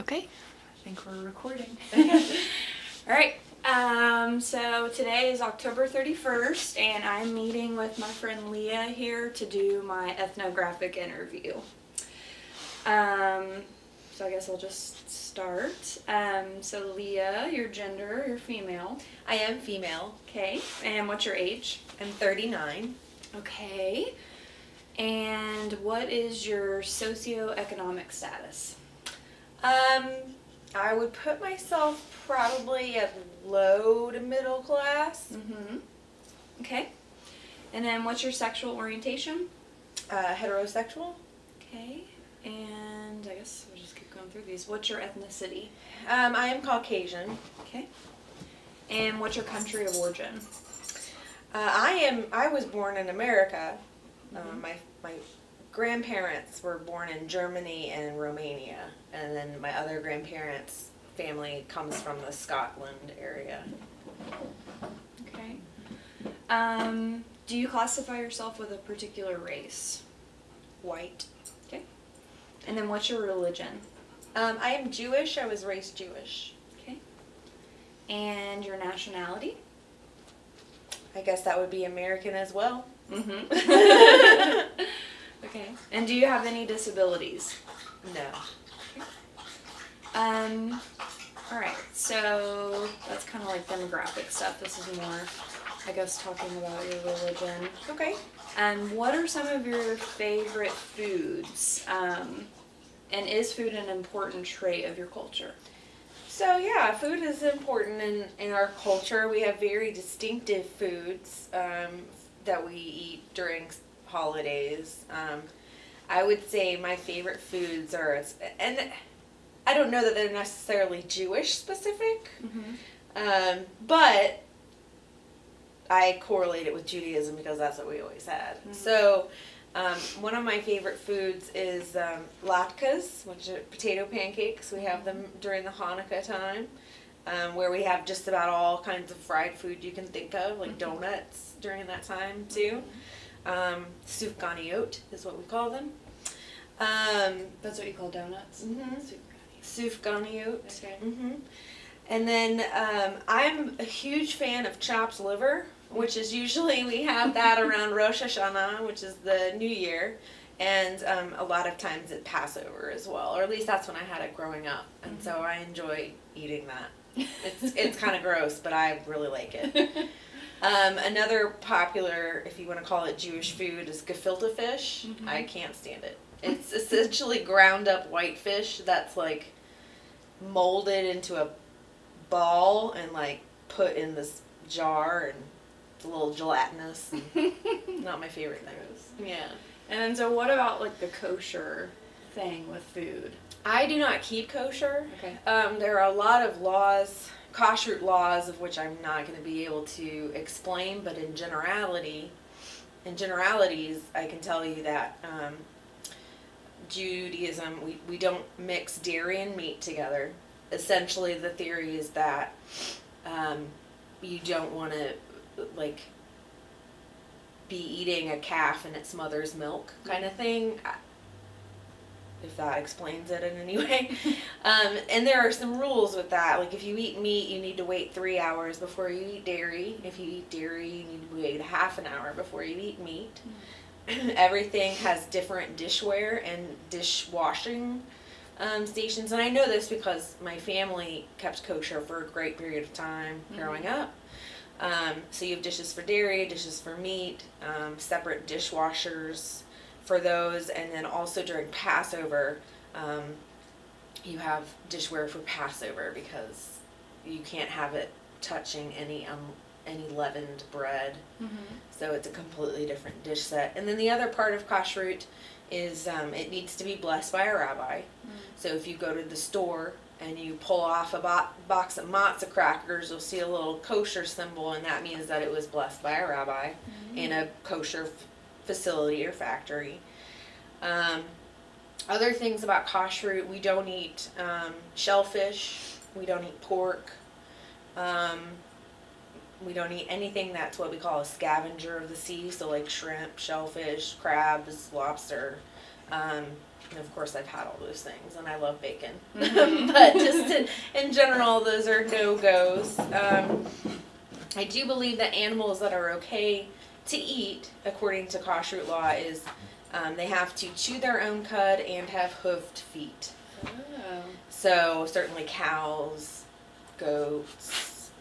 Okay, I think we're recording. All right, so today is October 31st, and I'm meeting with my friend Leah here to do my ethnographic interview. So I guess I'll just start. So Leah, your gender, you're female. I am female. Okay, and what's your age? I'm 39. Okay, and what is your socioeconomic status? I would put myself probably at low to middle class. Mm-hmm. Okay. And then what's your sexual orientation? Heterosexual. Okay. And I guess we'll just keep going through these. What's your ethnicity? I am Caucasian. Okay. And what's your country of origin? I was born in America. Mm-hmm. My grandparents were born in Germany and Romania, and then my other grandparents' family comes from the Scotland area. Okay. Do you classify yourself with a particular race? White. Okay. And then what's your religion? I am Jewish. I was raised Jewish. Okay. And your nationality? I guess that would be American as well. Mm-hmm. Okay. And do you have any disabilities? No. All right, so that's kind of like demographic stuff. This is more, I guess, talking about your religion. Okay. And what are some of your favorite foods? And is food an important trait of your culture? So yeah, food is important in our culture. We have very distinctive foods that we eat during holidays. I would say my favorite foods are, and I don't know that they're necessarily Jewish specific, but I correlate it with Judaism because that's what we always had. Mm-hmm. So one of my favorite foods is latkes, which are potato pancakes. We have them during the Hanukkah time, where we have just about all kinds of fried food you can think of, like donuts during that time too. Sufganiyot is what we call them. That's what you call donuts? Mm-hmm. Sufganiyot. Okay. Mm-hmm. And then I'm a huge fan of chopped liver, which is usually we have that around Rosh Hashanah, which is the New Year, and a lot of times at Passover as well, or at least that's when I had it growing up, and so I enjoy eating that. It's kind of gross, but I really like it. Another popular, if you want to call it Jewish food, is gefilte fish. Mm-hmm. I can't stand it. It's essentially ground up white fish that's like molded into a ball and like put in this jar, and it's a little gelatinous. And not my favorite thing. Yeah. And then so what about like the kosher thing with food? I do not keep kosher. Okay. There are a lot of laws, kashrut laws, of which I'm not going to be able to explain, but in generalities, I can tell you that Judaism, we don't mix dairy and meat together. Essentially, the theory is that you don't want to like be eating a calf in its mother's milk kind of thing, if that explains it in any way. And there are some rules with that. Like if you eat meat, you need to wait 3 hours before you eat dairy. If you eat dairy, you need to wait half an hour before you eat meat. Everything has different dishware and dishwashing stations. And I know this because my family kept kosher for a great period of time growing up. So you have dishes for dairy, dishes for meat, separate dishwashers for those, and then also during Passover, you have dishware for Passover because you can't have it touching any leavened bread. Mm-hmm. So it's a completely different dish set. And then the other part of kashrut is it needs to be blessed by a rabbi. So if you go to the store and you pull off a box of matzah crackers, you'll see a little kosher symbol, and that means that it was blessed by a rabbi in a kosher facility or factory. Other things about kashrut: we don't eat shellfish, we don't eat pork, we don't eat anything that's what we call a scavenger of the sea, so like shrimp, shellfish, crabs, lobster. And of course, I've had all those things, and I love bacon. Mhm. But just in general, those are no-goes. I do believe that animals that are okay to eat, according to kashrut law, is they have to chew their own cud and have hoofed feet. Oh. So certainly cows, goats,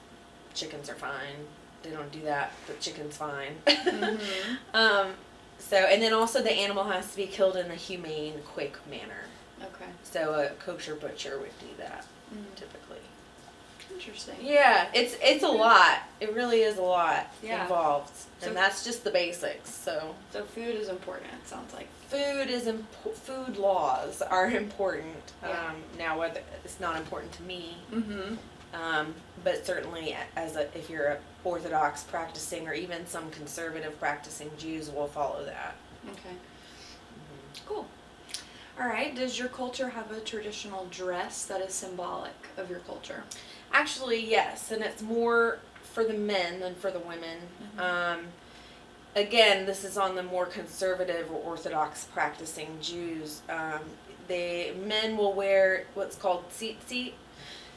chickens are fine. They don't do that, but chicken's fine. Mhm. So, and then also the animal has to be killed in a humane, quick manner. Okay. So a kosher butcher would do that, Mm. typically. Interesting. Yeah, it's a lot. It really is a lot Yeah. involved, So- and that's just the basics. So So food is important, it sounds like. food laws are important. Yeah. Now, whether it's not important to me, Mm-hmm. but certainly if you're a Orthodox practicing or even some conservative practicing Jews will follow that. Okay. Cool. All right. Does your culture have a traditional dress that is symbolic of your culture? Actually, yes, and it's more for the men than for the women. Again, this is on the more conservative or Orthodox practicing Jews. The men will wear what's called tzitzit,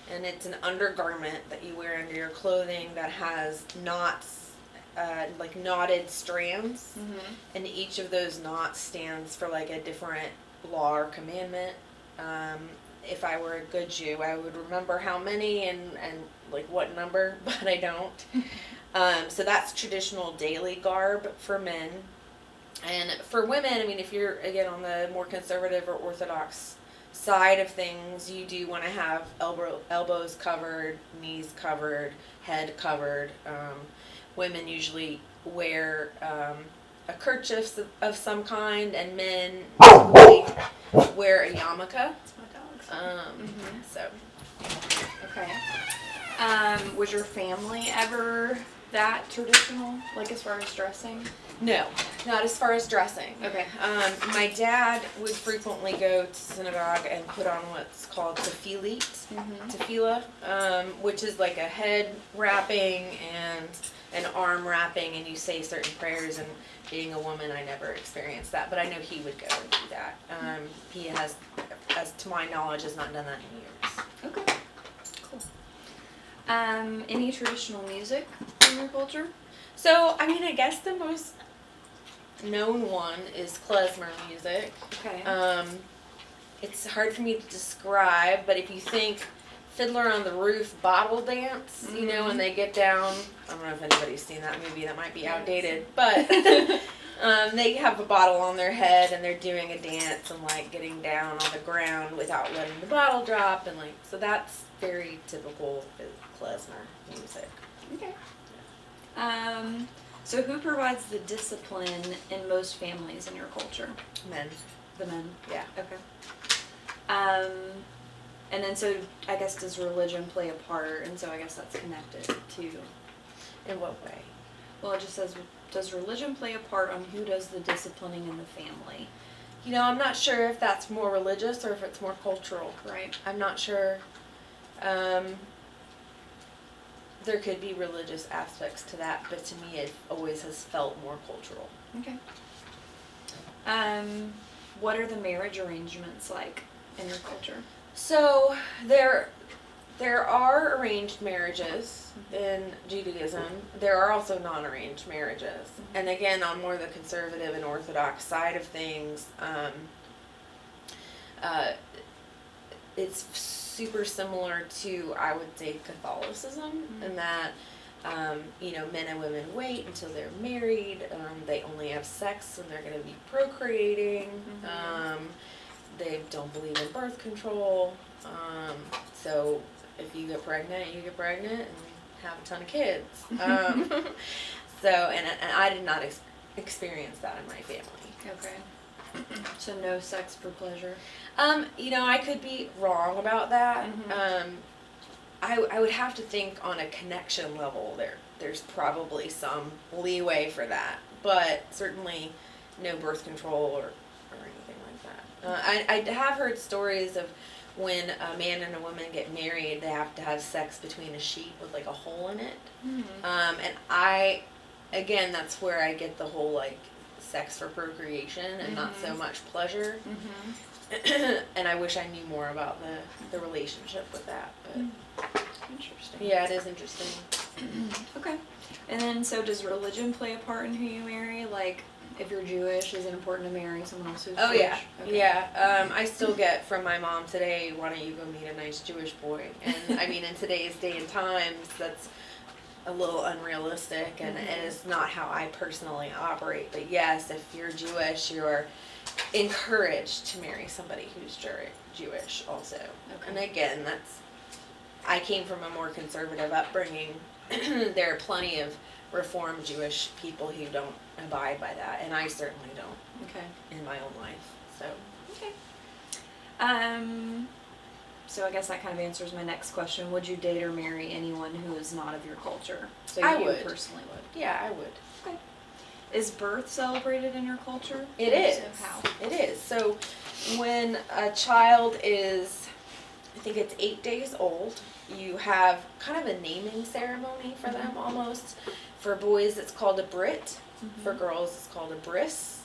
and it's an undergarment that you wear under your clothing that has knots, like knotted strands, Mm-hmm. and each of those knots stands for like a different law or commandment. If I were a good Jew, I would remember how many and like what number, but I don't. So that's traditional daily garb for men. And for women, I mean, if you're, again, on the more conservative or Orthodox side of things, you do want to have elbows covered, knees covered, head covered. Women usually wear a kerchief of some kind, and men typically wear a yarmulke. That's my dog's. Mhm. So Okay. Was your family ever that traditional, like as far as dressing? no, not as far as dressing. Okay. My dad would frequently go to synagogue and put on what's called Mm-hmm. tefillah, which is like a head wrapping and an arm wrapping, and you say certain prayers. And being a woman, I never experienced that, but I know he would go and do that. He has, as to my knowledge, has not done that in years. Okay. Cool. Any traditional music in your culture? So, I mean, I guess the most known one is klezmer music. Okay. It's hard for me to describe, but if you think Fiddler on the Roof bottle dance, you know, when they get down, I don't know if anybody's seen that movie, that might be outdated, but they have a bottle on their head and they're doing a dance and like getting down on the ground without letting the bottle drop, and like, so that's very typical klezmer music. Okay. So who provides the discipline in most families in your culture? Men. The men. Yeah. Okay. And then so I guess does religion play a part? And so I guess that's connected to. In what way? Well, it just says, does religion play a part on who does the disciplining in the family? You know, I'm not sure if that's more religious or if it's more cultural. Right. I'm not sure. There could be religious aspects to that, but to me it always has felt more cultural. Okay. What are the marriage arrangements like in your culture? So there are arranged marriages in Judaism. There are also non-arranged marriages. And again, on more the conservative and Orthodox side of things, it's super similar to, I would say, Catholicism, in that you know, men and women wait until they're married. They only have sex when they're going to be procreating. They don't believe in birth control. So if you get pregnant, you get pregnant and have a ton of kids. So, and I did not experience that in my family. Okay. So no sex for pleasure? You know, I could be wrong about that. I would have to think on a connection level there's probably some leeway for that, but certainly no birth control or anything like that. I have heard stories of when a man and a woman get married, they have to have sex between a sheet with like a hole in it. And again, that's where I get the whole like sex for procreation and not so much pleasure. And I wish I knew more about the relationship with that, but Interesting. yeah, it is interesting. Okay. And then, so does religion play a part in who you marry? Like, if you're Jewish, is it important to marry someone else who's Oh Jewish? yeah, Okay. yeah. I still get from my mom today, why don't you go meet a nice Jewish boy? And I mean, in today's day and times, that's a little unrealistic, and it's not how I personally operate. But yes, if you're Jewish, you're encouraged to marry somebody who's Jewish also. Okay. And again, I came from a more conservative upbringing. There are plenty of Reformed Jewish people who don't abide by that, and I certainly don't Okay. in my own life. So Okay. So I guess that kind of answers my next question. Would you date or marry anyone who is not of your culture? So I you would. personally would. yeah, I would. Okay. Is birth celebrated in your culture? It And is. So how? It is. So when a child is, I think it's 8 days old, you have kind of a naming ceremony for them almost. For boys, it's called a brit. For girls, it's called a bris.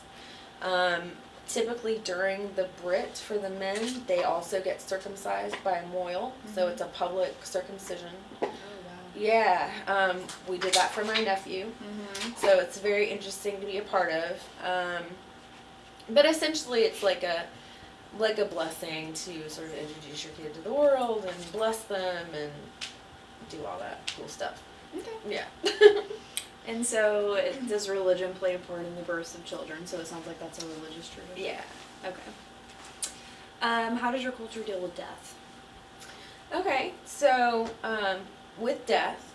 Typically during the brit for the men, they also get circumcised by a moil. So it's a public circumcision. Oh, wow. Yeah, we did that for my nephew. So it's very interesting to be a part of. But essentially it's like a blessing to sort of introduce your kid to the world and bless them and do all that cool stuff. Okay. Yeah. And so, does religion play a part in the births of children? So it sounds like that's a religious tradition. Yeah. Okay. How does your culture deal with death? Okay, so with death,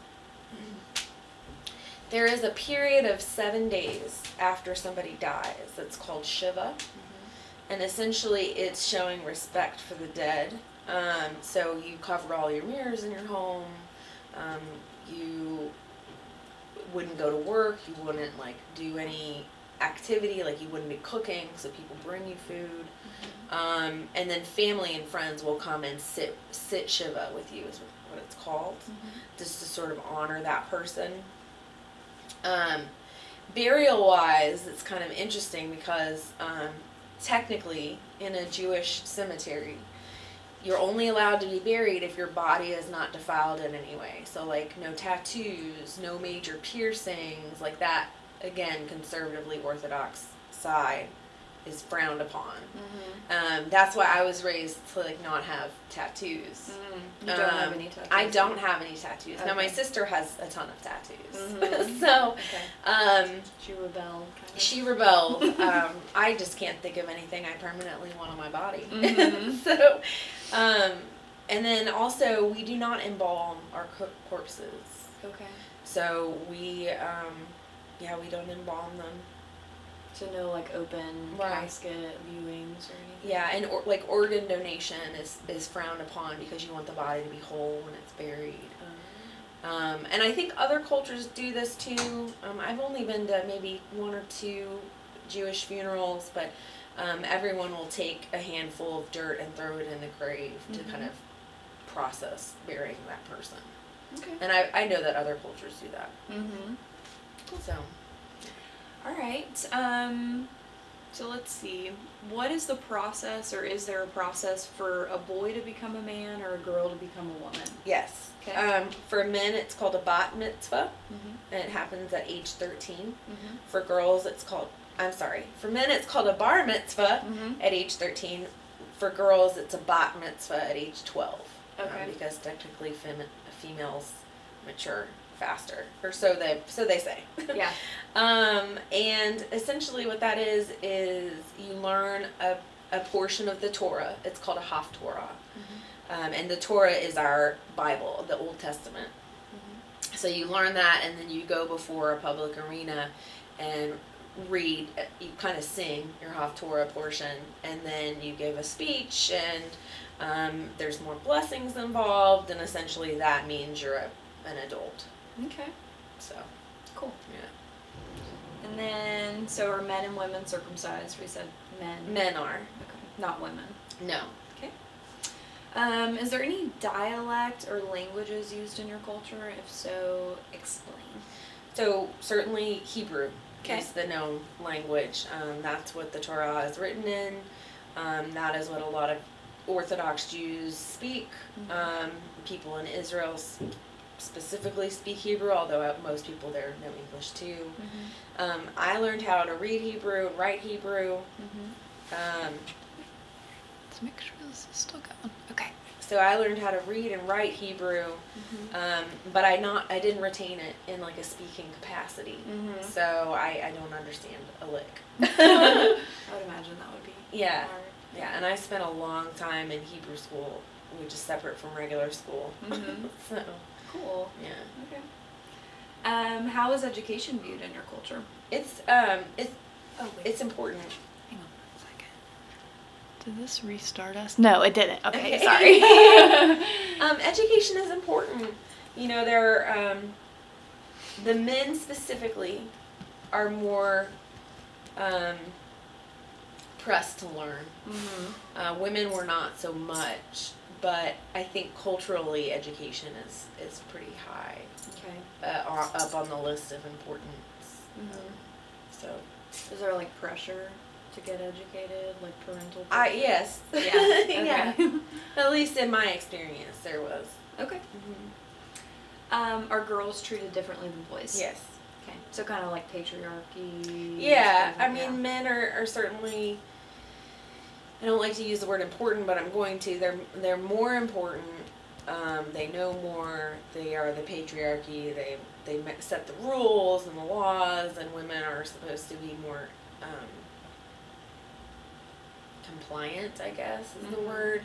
there is a period of 7 days after somebody dies that's called Shiva. And essentially it's showing respect for the dead. So you cover all your mirrors in your home. You wouldn't go to work. You wouldn't like do any activity. Like you wouldn't be cooking, so people bring you food. And then family and friends will come and sit Shiva with you is what it's called. Just to sort of honor that person. Burial wise, it's kind of interesting because technically, in a Jewish cemetery, you're only allowed to be buried if your body is not defiled in any way. So, like, no tattoos, no major piercings, like that, again, conservatively Orthodox side is frowned upon. That's why I was raised to, like, not have tattoos. You don't have any tattoos? I don't have any tattoos. Okay. Now, my sister has a ton of tattoos. So, she rebelled. Kind of. she rebelled. I just can't think of anything I permanently want on my body. So, and then also we do not embalm our corpses. Okay. So we don't embalm them. So no like open casket viewings or anything? Yeah, and like organ donation is frowned upon because you want the body to be whole when it's buried. And I think other cultures do this too. I've only been to maybe 1 or 2 Jewish funerals, but everyone will take a handful of dirt and throw it in the grave to kind of process burying that person. Okay. And I know that other cultures do that. So. All right. So let's see. What is the process, or is there a process for a boy to become a man or a girl to become a woman? Yes. Okay. For men, it's called a bat mitzvah, and it happens at age 13. For girls, for men, it's called a bar mitzvah at age 13. For girls, it's a bat mitzvah at age 12. Okay. Because technically females mature faster, or so they say. Yeah. And essentially what that is you learn a portion of the Torah. It's called a Haftorah. And the Torah is our Bible, the Old Testament. So you learn that, and then you go before a public arena and read, you kind of sing your Haftorah portion, and then you give a speech, and there's more blessings involved, and essentially that means you're an adult. Okay. So. Cool. Yeah. And then, so are men and women circumcised? We said men. Men are. Okay. Not women. No. Okay. Is there any dialect or languages used in your culture? If so, explain. So certainly Hebrew Okay. is the known language. That's what the Torah is written in. That is what a lot of Orthodox Jews speak. People in Israel specifically speak Hebrew, although most people there know English too. I learned how to read Hebrew and write Hebrew. Let's make sure this is still going. Okay. So I learned how to read and write Hebrew, but I didn't retain it in like a speaking capacity. So I don't understand a lick. I would imagine that would be hard. Yeah, and I spent a long time in Hebrew school, which is separate from regular school. So Cool. yeah. Okay. How is education viewed in your culture? It's important. Hang on a second. Did this restart us? No, it didn't. Okay, Okay. sorry. Education is important. You know, the men specifically are more pressed to learn. Women were not so much, but I think culturally education is pretty high. Okay. Up on the list of importance. So. Is there like pressure to get educated, like parental pressure? Yes. Yeah. Okay. Yeah. At least in my experience, there was. Okay. Are girls treated differently than boys? Yes. Okay. So kind of like patriarchy. Yeah. stuff, I mean, men are certainly. I don't like to use the word important, but I'm going to. They're more important. They know more. They are the patriarchy. They set the rules and the laws, and women are supposed to be more compliant, I guess is the word.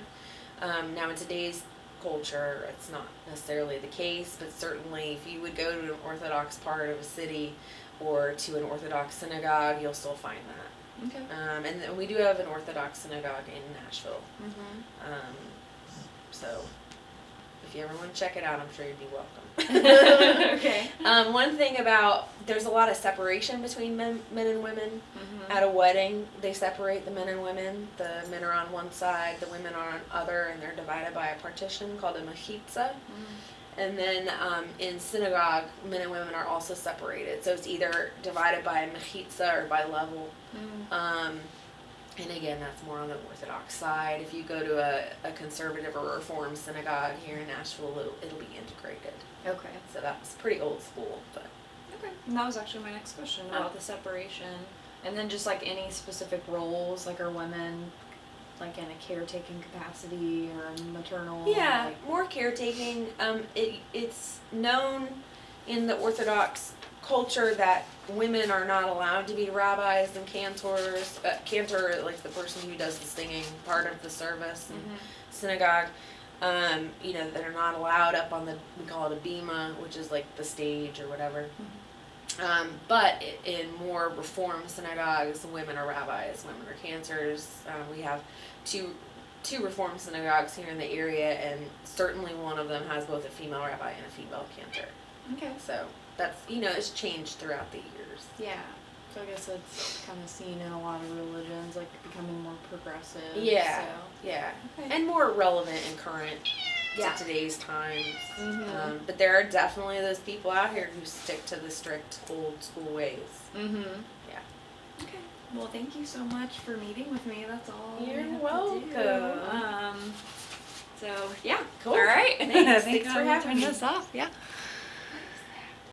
Now in today's culture, it's not necessarily the case, but certainly if you would go to an Orthodox part of a city or to an Orthodox synagogue, you'll still find that. Okay. And we do have an Orthodox synagogue in Nashville. So if you ever want to check it out, I'm sure you'd be welcome. Okay. One thing about, there's a lot of separation between men and women. At a wedding, they separate the men and women. The men are on one side, the women are on other, and they're divided by a partition called a mechitza. And then in synagogue, men and women are also separated. So it's either divided by a mechitza or by level. And again, that's more on the Orthodox side. If you go to a conservative or reform synagogue here in Nashville, it'll be integrated. Okay. So that's pretty old school, but. Okay. And that was actually my next question about the separation. And then just like any specific roles, like are women like in a caretaking capacity or a maternal? Yeah, like, more caretaking. It's known in the Orthodox culture that women are not allowed to be rabbis and cantors. Cantor, like the person who does the singing part of the service in synagogue. You know, they're not allowed up on we call it a bima, which is like the stage or whatever. But in more reform synagogues, women are rabbis, women are cantors. We have two reform synagogues here in the area, and certainly one of them has both a female rabbi and a female cantor. Okay. So that's, you know, it's changed throughout the years. Yeah. So I guess it's kind of seen in a lot of religions, like becoming more progressive. Yeah, So. yeah. Okay. And more relevant and current Yeah. to today's times. But there are definitely those people out here who stick to the strict old school ways. Yeah. Okay. Well, thank you so much for meeting with me. That's all. I You're have to welcome. do. So yeah. Cool. All right. Thanks. Thanks for having me. Turn this off. Yeah.